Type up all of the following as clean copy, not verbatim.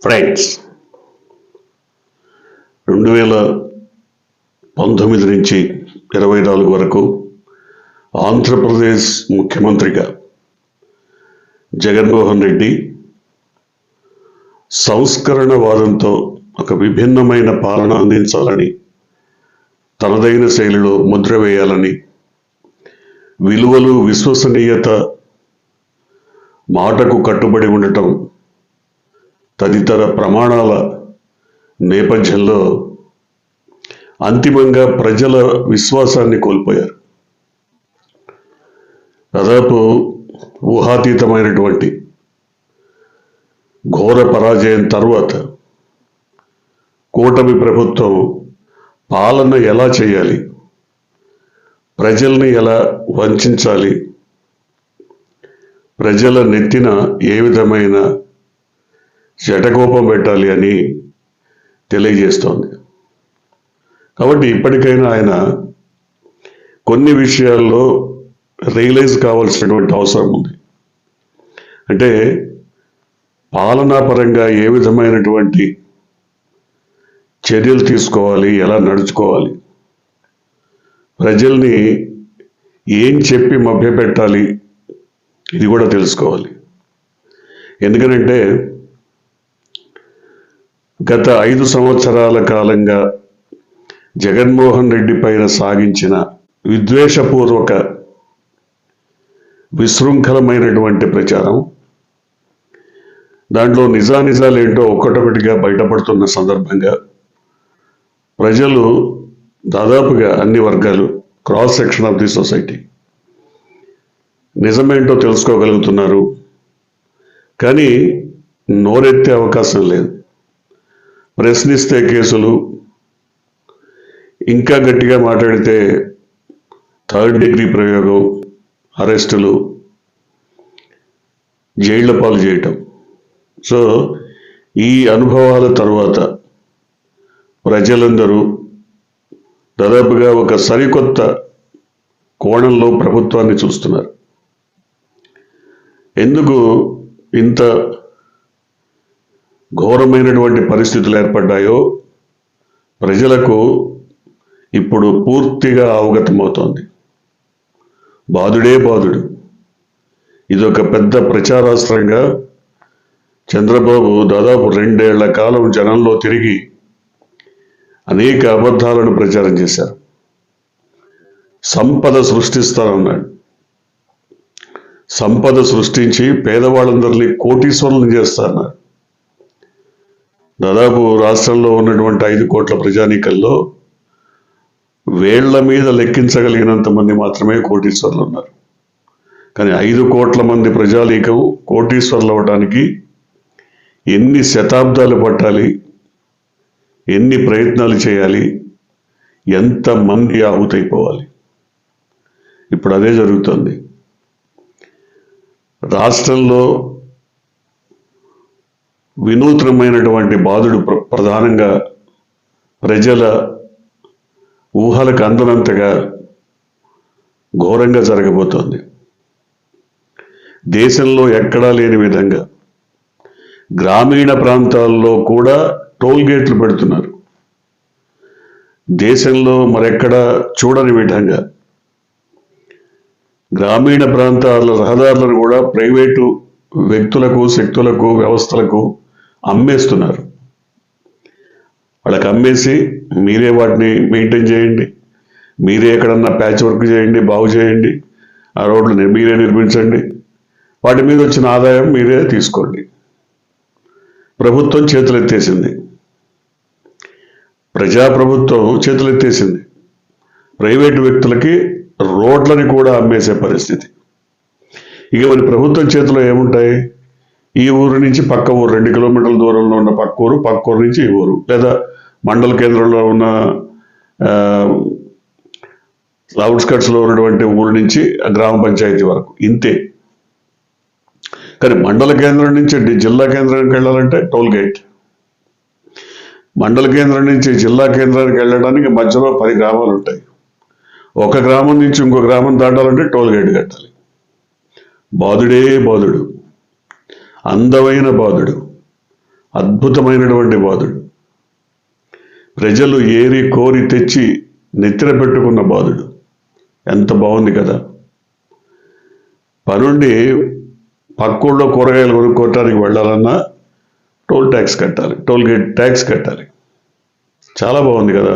Friends, 2019 నుంచి 24 వరకు ఆంధ్రప్రదేశ్ ముఖ్యమంత్రిగా జగన్మోహన్ రెడ్డి సంస్కరణవాదంతో ఒక విభిన్నమైన పాలన అందించాలని, తనదైన శైలిలో ముద్ర వేయాలని, విలువలు, విశ్వసనీయత, మాటకు కట్టుబడి ఉండటం తదితర ప్రమాణాల నేపథ్యంలో అంతిమంగా ప్రజల విశ్వాసాన్ని కోల్పోయారు. దాదాపు ఊహాతీతమైనటువంటి ఘోర పరాజయం తర్వాత కూటమి ప్రభుత్వం పాలన ఎలా చేయాలి, ప్రజల్ని ఎలా వంచాలి, ప్రజల నెత్తిన ఏ విధమైన జటకోపం పెట్టాలి అని తెలియజేస్తోంది. కాబట్టి ఇప్పటికైనా ఆయన కొన్ని విషయాల్లో రియలైజ్ కావాల్సినటువంటి అవసరం ఉంది. అంటే పాలనాపరంగా ఏ విధమైనటువంటి చర్యలు తీసుకోవాలి, ఎలా నడుచుకోవాలి, ప్రజల్ని ఏం చెప్పి మభ్యపెట్టాలి, ఇది కూడా తెలుసుకోవాలి. ఎందుకనంటే గత 5 సంవత్సరాల కాలంగా జగన్మోహన్ రెడ్డి పైన సాగించిన విద్వేషపూర్వక విశృంఖలమైనటువంటి ప్రచారం, దాంట్లో నిజానిజాలు ఏంటో ఒక్కటొకటిగా బయటపడుతున్న సందర్భంగా ప్రజలు దాదాపుగా అన్ని వర్గాలు, cross section of the society నిజమేంటో తెలుసుకోగలుగుతున్నారు. కానీ నోరెత్తే అవకాశం లేదు. ప్రశ్నిస్తే కేసులు, ఇంకా గట్టిగా మాట్లాడితే 3rd డిగ్రీ ప్రయోగం, అరెస్టులు, జైళ్ల పాలు చేయటం. సో ఈ అనుభవాల తర్వాత ప్రజలందరూ దాదాపుగా ఒక సరికొత్త కోణంలో ప్రభుత్వాన్ని చూస్తున్నారు. ఎందుకు ఇంత ఘోరమైనటువంటి పరిస్థితులు ఏర్పడ్డాయో ప్రజలకు ఇప్పుడు పూర్తిగా అవగతమవుతోంది. బాధుడే బాధుడు. ఇదొక పెద్ద ప్రచారాస్త్రంగా చంద్రబాబు దాదాపు 2 ఏళ్ల కాలం జనంలో తిరిగి అనేక అబద్ధాలను ప్రచారం చేశారు. సంపద సృష్టిస్తానన్నాడు. సంపద సృష్టించి పేదవాళ్ళందరినీ కోటీశ్వరులను చేస్తారన్నాడు. దాదాపు రాష్ట్రంలో ఉన్నటువంటి 5 కోట్ల ప్రజానీకల్లో వేళ్ల మీద లెక్కించగలిగినంత మంది మాత్రమే కోటీశ్వరులు ఉన్నారు. కానీ 5 కోట్ల మంది ప్రజానీకం కోటీశ్వరులు అవ్వడానికి ఎన్ని శతాబ్దాలు పట్టాలి, ఎన్ని ప్రయత్నాలు చేయాలి, ఎంతమంది ఆహుతైపోవాలి. ఇప్పుడు అదే జరుగుతుంది. రాష్ట్రంలో వినూత్నమైనటువంటి బాధుడు ప్రధానంగా ప్రజల ఊహలకు అందనంతగా ఘోరంగా జరగబోతోంది. దేశంలో ఎక్కడా లేని విధంగా గ్రామీణ ప్రాంతాల్లో కూడా టోల్ గేట్లు పెడుతున్నారు. దేశంలో మరెక్కడా చూడని విధంగా గ్రామీణ ప్రాంతాల రహదారులను కూడా ప్రైవేటు వ్యక్తులకు, శక్తులకు, వ్యవస్థలకు అమ్మేస్తున్నారు. వాళ్ళకి అమ్మేసి మీరే వాటిని మెయింటైన్ చేయండి, మీరే ఎక్కడన్నా ప్యాచ్ వర్క్ చేయండి, బాగు చేయండి, ఆ రోడ్లు మీరే నిర్మించండి, వాటి మీద వచ్చిన ఆదాయం మీరే తీసుకోండి. ప్రభుత్వం చేతులెత్తేసింది. ప్రజాప్రభుత్వం చేతులెత్తేసింది. ప్రైవేటు వ్యక్తులకి రోడ్లని కూడా అమ్మేసే పరిస్థితి. ఇక మరి ప్రభుత్వం చేతిలో ఏముంటాయి? ఈ ఊరు నుంచి పక్క ఊరు, 2 కిలోమీటర్ల దూరంలో ఉన్న పక్క ఊరు నుంచి ఈ ఊరు, లేదా మండల కేంద్రంలో ఉన్న అవుట్స్కట్స్లో ఉన్నటువంటి ఊరు నుంచి గ్రామ పంచాయతీ వరకు, ఇంతే. కానీ మండల కేంద్రం నుంచి జిల్లా కేంద్రానికి వెళ్ళాలంటే టోల్ గేట్. మండల కేంద్రం నుంచి జిల్లా కేంద్రానికి వెళ్ళడానికి మధ్యలో 10 గ్రామాలు ఉంటాయి. ఒక గ్రామం నుంచి ఇంకో గ్రామం దాటాలంటే టోల్ గేట్ కట్టాలి. బాధుడే బాధుడు, అందమైన బాధుడు, అద్భుతమైనటువంటి బాధుడు. ప్రజలు ఏరి కోరి తెచ్చి నెత్తిన పెట్టుకున్న బాధుడు. ఎంత బాగుంది కదా. పనుండి పక్కూళ్ళో కూరగాయలు కొనుక్కోవటానికి వెళ్ళాలన్నా టోల్ ట్యాక్స్ కట్టాలి, టోల్ గేట్ ట్యాక్స్ కట్టాలి. చాలా బాగుంది కదా.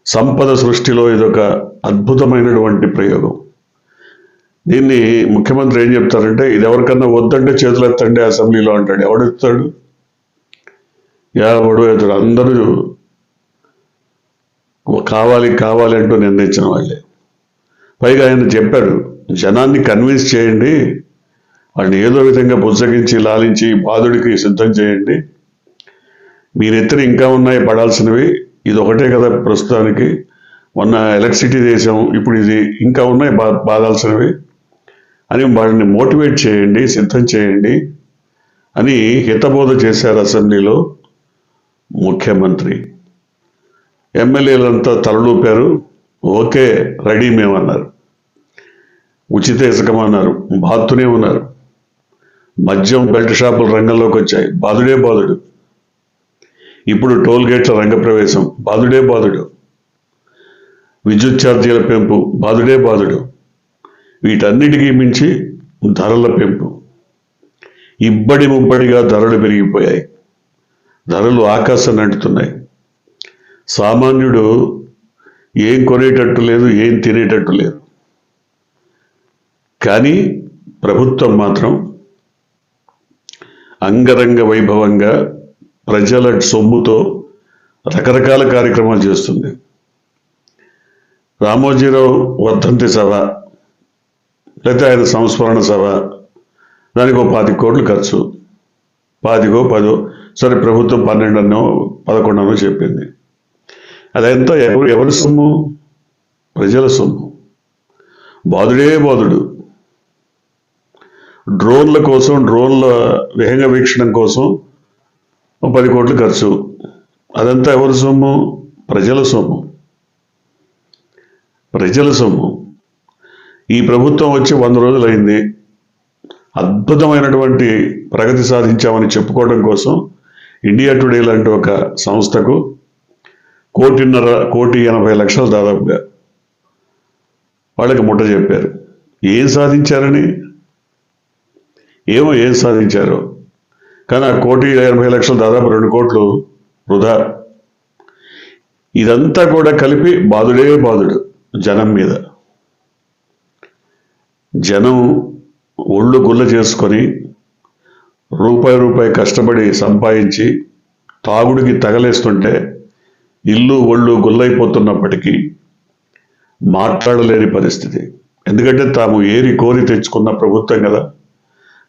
సంపద సృష్టిలో ఇదొక అద్భుతమైనటువంటి ప్రయోగం. దీన్ని ముఖ్యమంత్రి ఏం చెప్తారంటే, ఇది ఎవరికన్నా వద్దంటే చేతులు ఎత్తండి అసెంబ్లీలో అంటాడు. ఎవడెత్తాడు? ఎవడు ఎత్తాడు? అందరూ కావాలి కావాలి అంటూ నిర్ణయించిన వాళ్ళే. పైగా ఆయన చెప్పాడు, జనాన్ని కన్విన్స్ చేయండి, వాళ్ళని ఏదో విధంగా బుజ్జగించి లాలించి బాధుడికి సిద్ధం చేయండి. మీ నెత్తిన ఇంకా ఉన్నాయి పడాల్సినవి, ఇది ఒకటే కదా ప్రస్తుతానికి, మొన్న ఎలక్ట్రిసిటీ దేశం, ఇప్పుడు ఇది ఇంకా ఉన్నాయి బాధాల్సినవి అని వాళ్ళని మోటివేట్ చేయండి, సిద్ధం చేయండి అని హితబోధ చేశారు అసెంబ్లీలో ముఖ్యమంత్రి. ఎమ్మెల్యేలంతా తలలూపారు. ఓకే, రెడీ మేమన్నారు. ఉచిత ఇసుకమన్నారు, బాధునే ఉన్నారు. మద్యం బెల్ట్ షాపుల రంగంలోకి వచ్చాయి, బాధుడే బాధుడు. ఇప్పుడు టోల్ గేట్ల రంగప్రవేశం, బాధుడే బాధుడు. విద్యుత్ ఛార్జీల పెంపు, బాధుడే బాధుడు. వీటన్నిటికీ మించి ధరల పెంపు. ఇబ్బడి ముబ్బడిగా ధరలు పెరిగిపోయాయి. ధరలు ఆకాశం అంటుతున్నాయి. సామాన్యుడు ఏం కొనేటట్టు లేదు, ఏం తినేటట్టు లేదు. కానీ ప్రభుత్వం మాత్రం అంగరంగ వైభవంగా ప్రజల సొమ్ముతో రకరకాల కార్యక్రమాలు చేస్తుంది. రామోజీరావు వర్ధంతి సభ, లేకపోతే ఆయన సంస్మరణ సభ, దానికి 25 కోట్లు ఖర్చు. 10 సరే, ప్రభుత్వం 12 11 చెప్పింది. అదంతా ఎవరి సొమ్ము? ప్రజల సొమ్ము. బాధుడే బాధుడు. డ్రోన్ల కోసం, డ్రోన్ల విహంగ వీక్షణం కోసం 10 కోట్లు ఖర్చు. అదంతా ఎవరి సొమ్ము? ప్రజల సొమ్ము. ప్రజల సొమ్ము. ఈ ప్రభుత్వం వచ్చి 100 రోజులు అయింది. అద్భుతమైనటువంటి ప్రగతి సాధించామని చెప్పుకోవడం కోసం ఇండియా టుడే లాంటి ఒక సంస్థకు 1,80,00,000 దాదాపుగా వాళ్ళకి ముట్ట చెప్పారు. ఏం సాధించారని? ఏం సాధించారో. కానీ ఆ 1,80,00,000 దాదాపు 2 కోట్లు వృధా. ఇదంతా కూడా కలిపి బాధుడే బాధుడు జనం మీద. జనం ఒళ్ళు గుల్ల చేసుకొని రూపాయి కష్టపడి సంపాదించి తాగుడికి తగలేస్తుంటే ఇల్లు ఒళ్ళు గుల్లైపోతున్నప్పటికీ మాట్లాడలేని పరిస్థితి. ఎందుకంటే తాము ఏరి కోరి తెచ్చుకున్న ప్రభుత్వం కదా,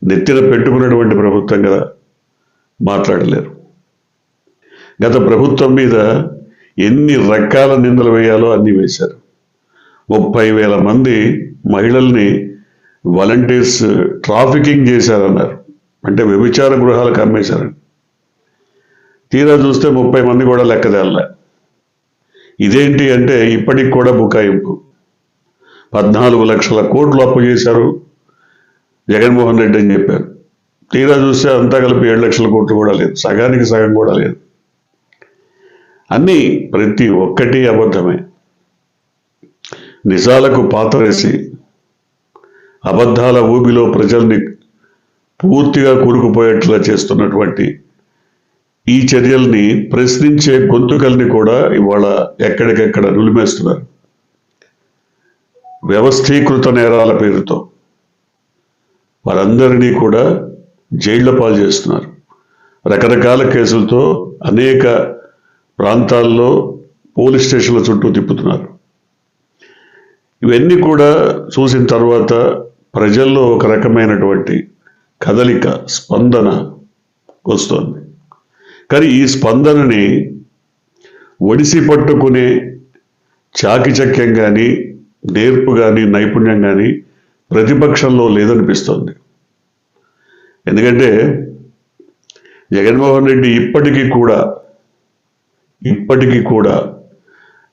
నెత్తిన పెట్టుకున్నటువంటి ప్రభుత్వం కదా, మాట్లాడలేరు. గత ప్రభుత్వం మీద ఎన్ని రకాల నిందలు వేయాలో అన్ని వేశారు. 30,000 మంది మహిళల్ని వాలంటీర్స్ ట్రాఫికింగ్ చేశారన్నారు. అంటే వ్యభిచార గృహాలకు అమ్మేశారని. తీరా చూస్తే 30 మంది కూడా లెక్కదేళ్ళ. ఇదేంటి అంటే ఇప్పటికి కూడా బుకాయింపు. 14 లక్షల కోట్లు అప్పు చేశారు జగన్మోహన్ రెడ్డి అని చెప్పారు. తీరా చూస్తే అంతా కలిపి 7 లక్షల కోట్లు కూడా లేదు, సగానికి సగం కూడా లేదు. అన్నీ ప్రతి ఒక్కటి అబద్ధమే. నిజాలకు పాతరేసి అబద్ధాల ఊబిలో ప్రజల్ని పూర్తిగా కూరుకుపోయేట్లా చేస్తున్నటువంటి ఈ చర్యల్ని ప్రశ్నించే గొంతుకల్ని కూడా ఇవాళ ఎక్కడికెక్కడ నులిమేస్తున్నారు. వ్యవస్థీకృత నేరాల పేరుతో వారందరినీ కూడా జైళ్ల పాలు చేస్తున్నారు. రకరకాల కేసులతో అనేక ప్రాంతాల్లో పోలీస్ స్టేషన్ల చుట్టూ తిప్పుతున్నారు. ఇవన్నీ కూడా చూసిన తర్వాత ప్రజల్లో ఒక రకమైనటువంటి కదలిక, స్పందన వస్తుంది. కానీ ఈ స్పందనని ఒడిసి పట్టుకునే చాకిచక్యం కానీ, నేర్పు కానీ, నైపుణ్యం కానీ ప్రతిపక్షంలో లేదనిపిస్తుంది. ఎందుకంటే జగన్మోహన్ రెడ్డి ఇప్పటికీ కూడా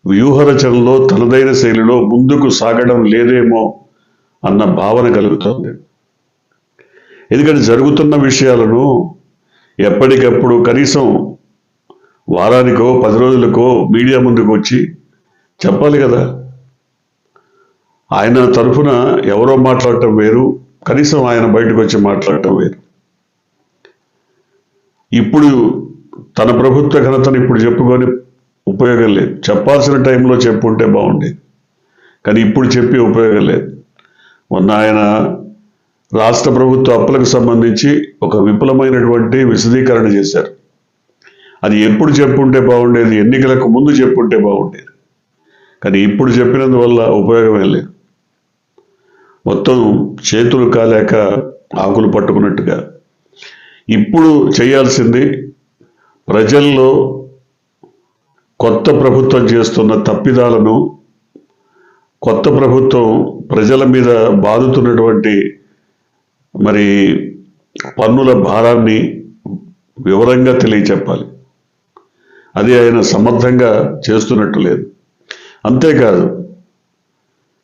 వ్యూహరచనలో తనదైన శైలిలో ముందుకు సాగడం లేదేమో అన్న భావన కలుగుతుంది. ఎందుకంటే జరుగుతున్న విషయాలను ఎప్పటికప్పుడు కనీసం వారానికో 10 రోజులకో మీడియా ముందుకు వచ్చి చెప్పాలి కదా. ఆయన తరఫున ఎవరో మాట్లాడటం వేరు, కనీసం ఆయన బయటకు వచ్చి మాట్లాడటం వేరు. ఇప్పుడు తన ప్రభుత్వ ఘనతను ఇప్పుడు చెప్పుకొని ఉపయోగం లేదు. చెప్పాల్సిన టైంలో చెప్పుంటే బాగుండేది, కానీ ఇప్పుడు చెప్పి ఉపయోగం లేదు. మొన్న ఆయన రాష్ట్ర ప్రభుత్వ అప్పులకు సంబంధించి ఒక విపులమైనటువంటి విశదీకరణ చేశారు. అది ఎప్పుడు చెప్పుంటే బాగుండేది, ఎన్నికలకు ముందు చెప్పుంటే బాగుండేది, కానీ ఇప్పుడు చెప్పినందువల్ల ఉపయోగమే లేదు. మొత్తం చేతులు కాలేక ఆకులు పట్టుకున్నట్టుగా. ఇప్పుడు చేయాల్సింది ప్రజల్లో కొత్త ప్రభుత్వం చేస్తున్న తప్పిదాలను, కొత్త ప్రభుత్వం ప్రజల మీద బాదుతున్నటువంటి మరి పన్నుల భారాన్ని వివరంగా తెలియచెప్పాలి. అది ఆయన సమర్థంగా చేస్తున్నట్టు లేదు. అంతేకాదు,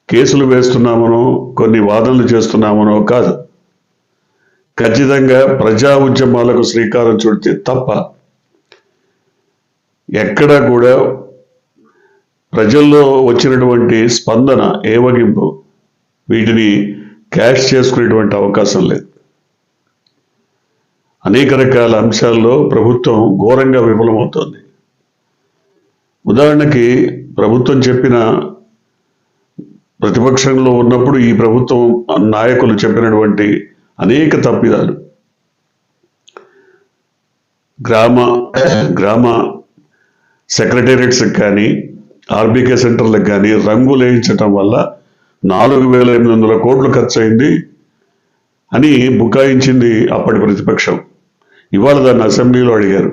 కేసులు వేస్తున్నామనో కొన్ని వాదనలు చేస్తున్నామనో కాదు, ఖచ్చితంగా ప్రజా ఉద్యమాలకు శ్రీకారం చుడితే తప్ప ఎక్కడా కూడా ప్రజల్లో వచ్చినటువంటి స్పందన, ఏవగింపు, వీటిని క్యాష్ చేసుకునేటువంటి అవకాశం లేదు. అనేక రకాల అంశాల్లో ప్రభుత్వం ఘోరంగా విఫలమవుతోంది. ఉదాహరణకి ప్రభుత్వం చెప్పిన, ప్రతిపక్షంలో ఉన్నప్పుడు ఈ ప్రభుత్వం నాయకులు చెప్పినటువంటి అనేక తప్పిదాలు, గ్రామ సెక్రటేరియట్స్కి కానీ ఆర్బీకే సెంటర్లకు కానీ రంగులు వేయించటం వల్ల 4,800 కోట్లు ఖర్చు అయింది అని బుకాయించింది అప్పటి ప్రతిపక్షం. ఇవాళ దాన్ని అసెంబ్లీలో అడిగారు.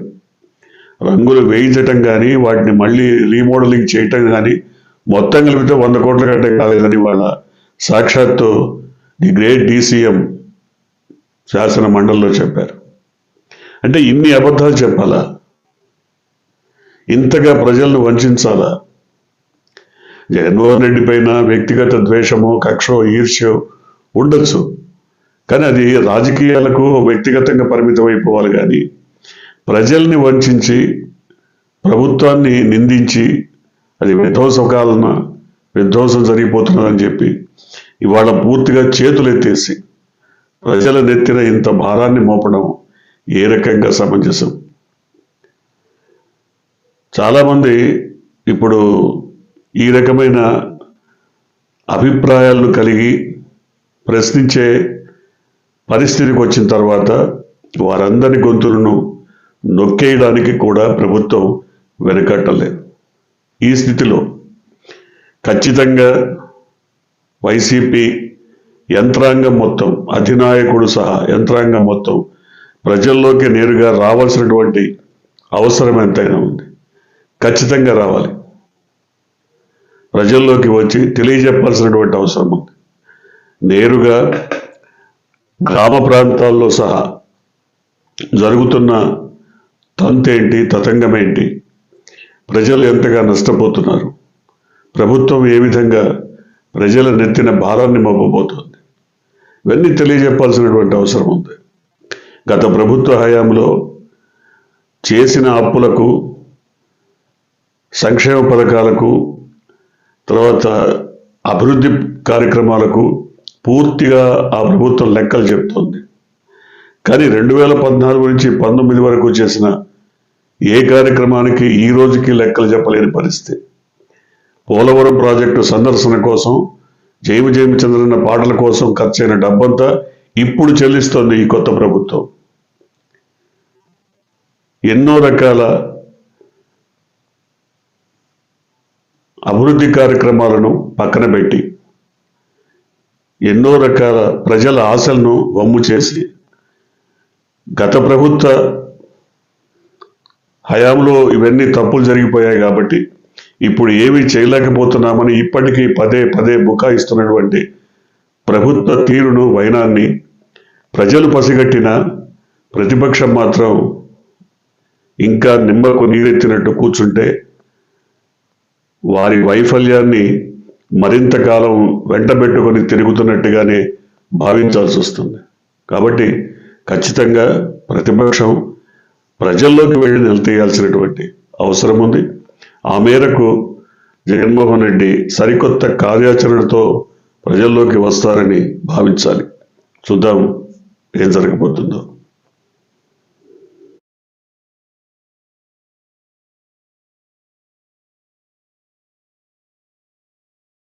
రంగులు వేయించటం కానీ వాటిని మళ్ళీ రీమోడలింగ్ చేయటం కానీ మొత్తం కలిపితే 100 కోట్ల కంటే కాలేదని వాళ్ళ సాక్షాత్తు ది గ్రేట్ DCM శాసన మండలిలో చెప్పారు. అంటే ఇన్ని అబద్ధాలు చెప్పాలా? ఇంతగా ప్రజలను వంచాలా? జగన్మోహన్ రెడ్డి పైన వ్యక్తిగత ద్వేషమో, కక్షో, ఈర్ష్యో ఉండొచ్చు, కానీ అది రాజకీయాలకు వ్యక్తిగతంగా పరిమితం అయిపోవాలి. కానీ ప్రజల్ని వంచి ప్రభుత్వాన్ని నిందించి అది విధ్వంసం జరిగిపోతున్నదని చెప్పి ఇవాళ పూర్తిగా చేతులు ఎత్తేసి ప్రజల నెత్తిన ఇంత భారాన్ని మోపడం ఏ రకంగా సమంజసం? చాలామంది ఇప్పుడు ఈ రకమైన అభిప్రాయాలను కలిగి ప్రశ్నించే పరిస్థితికి వచ్చిన తర్వాత వారందరి గొంతులను నొక్కేయడానికి కూడా ప్రభుత్వం వెనకట్టలేదు. ఈ స్థితిలో ఖచ్చితంగా వైసీపీ యంత్రాంగం మొత్తం, అధినాయకుడు సహా యంత్రాంగం మొత్తం ప్రజల్లోకి నేరుగా రావాల్సినటువంటి అవసరం ఎంతైనా ఉంది. ఖచ్చితంగా రావాలి, ప్రజల్లోకి వచ్చి తెలియజెప్పాల్సినటువంటి అవసరం ఉంది. నేరుగా గ్రామ ప్రాంతాల్లో సహా జరుగుతున్న తంతేంటి, తతంగమేంటి, ప్రజలు ఎంతగా నష్టపోతున్నారు, ప్రభుత్వం ఏ విధంగా ప్రజల నెత్తిన భారాన్ని మోపబోతోంది, ఇవన్నీ తెలియజెప్పాల్సినటువంటి అవసరం ఉంది. గత ప్రభుత్వ హయాంలో చేసిన అప్పులకు, సంక్షేమ పథకాలకు, తర్వాత అభివృద్ధి కార్యక్రమాలకు పూర్తిగా ఆ ప్రభుత్వం లెక్కలు చెప్తోంది. కానీ 2014 నుంచి 19 వరకు చేసిన ఏ కార్యక్రమానికి ఈ రోజుకి లెక్కలు చెప్పలేని పరిస్థితి. పోలవరం ప్రాజెక్టు సందర్శన కోసం, జైము చంద్రన్న పాటల కోసం ఖర్చైన డబ్బంతా ఇప్పుడు చెల్లిస్తోంది ఈ కొత్త ప్రభుత్వం. ఎన్నో రకాల అభివృద్ధి కార్యక్రమాలను పక్కన పెట్టి, ఎన్నో రకాల ప్రజల ఆశలను వమ్ము చేసి, గత ప్రభుత్వ హయాంలో ఇవన్నీ తప్పులు జరిగిపోయాయి కాబట్టి ఇప్పుడు ఏమీ చేయలేకపోతున్నామని ఇప్పటికీ పదే పదే బుకాయిస్తున్నటువంటి ప్రభుత్వ తీరును, వైనాన్ని ప్రజలు పసిగట్టిన ప్రతిపక్షం మాత్రం ఇంకా నిమ్మకు నీరెత్తినట్టు కూర్చుంటే వారి వైఫల్యాన్ని మరింత కాలం వెంటబెట్టుకొని తిరుగుతున్నట్టుగానే భావించాల్సి వస్తుంది. కాబట్టి ఖచ్చితంగా ప్రతిపక్షం ప్రజల్లోకి వెళ్ళి నిలదీయాల్సినటువంటి అవసరం ఉంది. ఆ మేరకు జగన్మోహన్ రెడ్డి సరికొత్త కార్యాచరణతో ప్రజల్లోకి వస్తారని భావించాలి. చూద్దాం ఏం జరగబోతుందో.